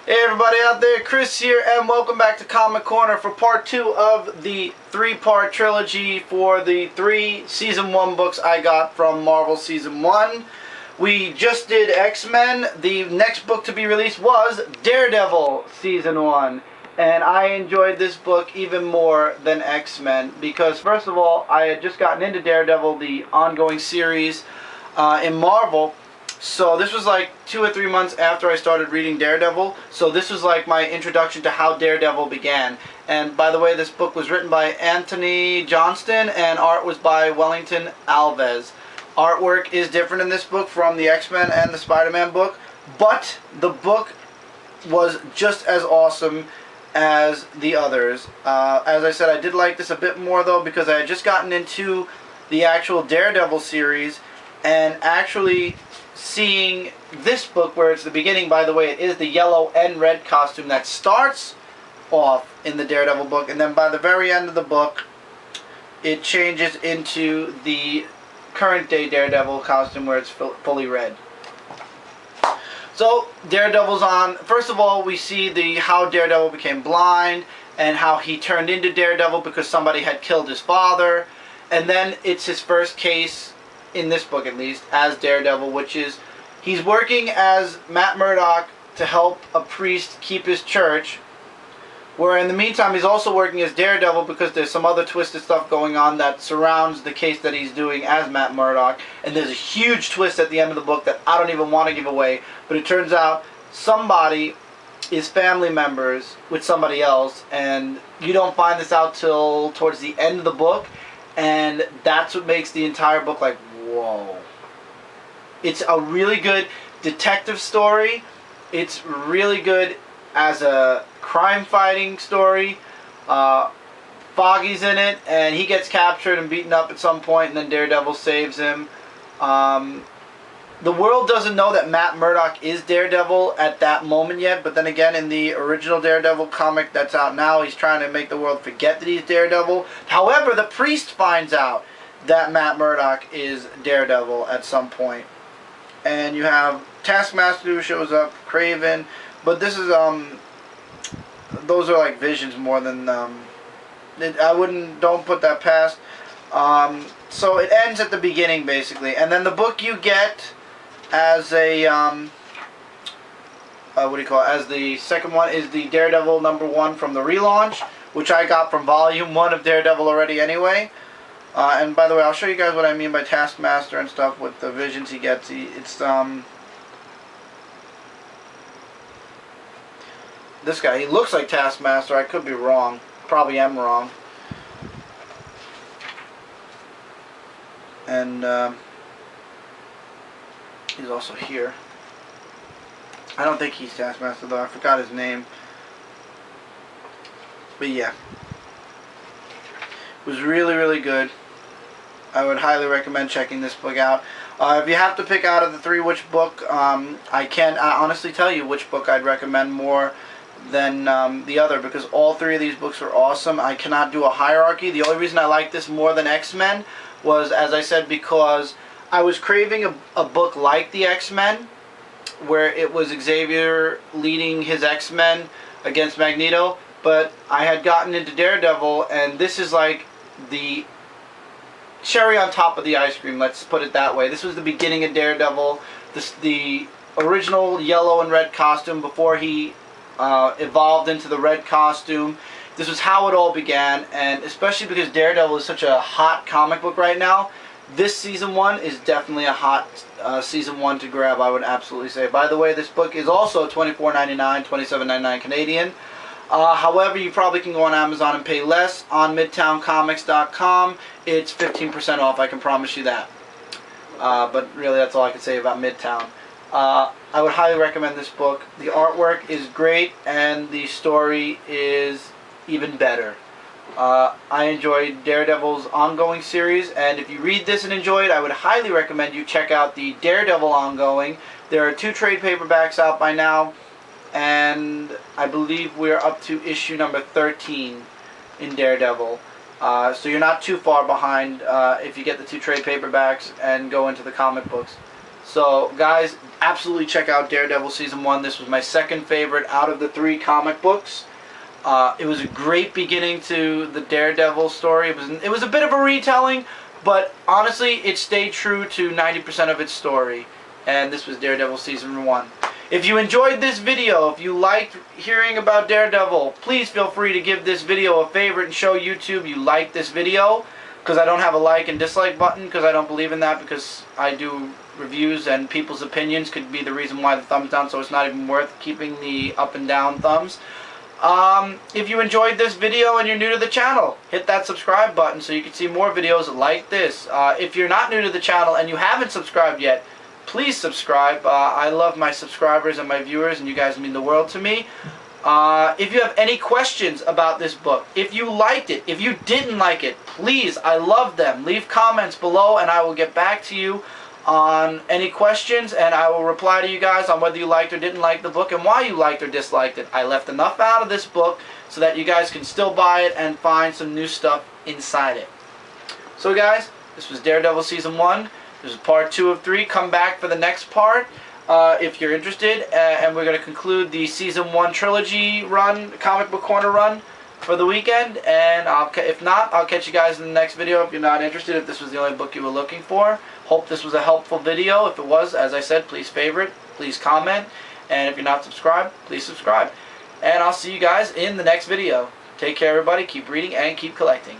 Hey everybody out there, Chris here, and welcome back to Comic Corner for part 2 of the 3-part trilogy for the 3 Season 1 books I got from Marvel Season 1. We just did X-Men. The next book to be released was Daredevil Season 1. And I enjoyed this book even more than X-Men because, first of all, I had just gotten into Daredevil, the ongoing series in Marvel. So this was like 2 or 3 months after I started reading Daredevil. So this was like my introduction to how Daredevil began. And by the way, this book was written by Anthony Johnston and art was by Wellington Alves. Artwork is different in this book from the X-Men and the Spider-Man book, but the book was just as awesome as the others. As I said, I did like this a bit more though because I had just gotten into the actual Daredevil series, and actually seeing this book where it's the beginning, by the way, it is the yellow and red costume that starts off in the Daredevil book, and then by the very end of the book it changes into the current day Daredevil costume where it's fully red. So Daredevil's on. First of all, we see how Daredevil became blind and how he turned into Daredevil because somebody had killed his father, and then it's his first case in this book at least as Daredevil, which is he's working as Matt Murdock to help a priest keep his church, where in the meantime he's also working as Daredevil because there's some other twisted stuff going on that surrounds the case that he's doing as Matt Murdock. And there's a huge twist at the end of the book that I don't even want to give away, but it turns out somebody is family members with somebody else, and you don't find this out till towards the end of the book, and that's what makes the entire book like, whoa. It's a really good detective story. It's really good as a crime fighting story. Foggy's in it, and he gets captured and beaten up at some point, and then Daredevil saves him. The world doesn't know that Matt Murdock is Daredevil at that moment yet, but then again, in the original Daredevil comic that's out now, he's trying to make the world forget that he's Daredevil. However, the priest finds out that Matt Murdock is Daredevil at some point. And you have Taskmaster who shows up, Kraven, but this is, those are like visions more than, don't put that past. So it ends at the beginning basically, and then the book you get as a, as the second one is the Daredevil #1 from the relaunch, which I got from Volume 1 of Daredevil already anyway. And by the way, I'll show you guys what I mean by Taskmaster and stuff with the visions he gets. It's this guy. He looks like Taskmaster. I could be wrong. Probably am wrong. And he's also here. I don't think he's Taskmaster though. I forgot his name. But yeah, it was really, really good. I would highly recommend checking this book out. If you have to pick out of the 3 which book, I can't honestly tell you which book I'd recommend more than the other, because all 3 of these books are awesome. I cannot do a hierarchy. The only reason I like this more than X-Men was, as I said, because I was craving a book like the X-Men, where it was Xavier leading his X-Men against Magneto, but I had gotten into Daredevil, and this is like the cherry on top of the ice cream, let's put it that way. This was the beginning of Daredevil, the original yellow and red costume before he evolved into the red costume. This was how it all began, and especially because Daredevil is such a hot comic book right now, this Season 1 is definitely a hot Season 1 to grab, I would absolutely say. By the way, this book is also $24.99, $27.99 Canadian. However, you probably can go on Amazon and pay less. On MidtownComics.com, it's 15% off, I can promise you that. But really, that's all I can say about Midtown. I would highly recommend this book. The artwork is great, and the story is even better. I enjoyed Daredevil's ongoing series, and if you read this and enjoy it, I would highly recommend you check out the Daredevil ongoing. There are 2 trade paperbacks out by now, and I believe we're up to issue number 13 in Daredevil. So you're not too far behind if you get the 2 trade paperbacks and go into the comic books. So, guys, absolutely check out Daredevil Season 1. This was my second favorite out of the 3 comic books. It was a great beginning to the Daredevil story. It was a bit of a retelling, but honestly, it stayed true to 90% of its story. And this was Daredevil Season 1. If you enjoyed this video, if you liked hearing about Daredevil, please feel free to give this video a favorite and show YouTube you liked this video. Because I don't have a like and dislike button, because I don't believe in that, because I do reviews and people's opinions could be the reason why the thumbs down, so it's not even worth keeping the up and down thumbs. If you enjoyed this video and you're new to the channel, hit that subscribe button so you can see more videos like this. If you're not new to the channel and you haven't subscribed yet, please subscribe. I love my subscribers and my viewers, and you guys mean the world to me. If you have any questions about this book, if you liked it, if you didn't like it, please, I love them. Leave comments below and I will get back to you on any questions, and I will reply to you guys on whether you liked or didn't like the book and why you liked or disliked it. I left enough out of this book so that you guys can still buy it and find some new stuff inside it. So guys, this was Daredevil Season 1. This is part 2 of 3. Come back for the next part if you're interested, and we're going to conclude the Season 1 trilogy run, Comic Book Corner run, for the weekend. And if not, I'll catch you guys in the next video if you're not interested, if this was the only book you were looking for. Hope this was a helpful video. If it was, as I said, please favorite, please comment, and if you're not subscribed, please subscribe. And I'll see you guys in the next video. Take care, everybody. Keep reading and keep collecting.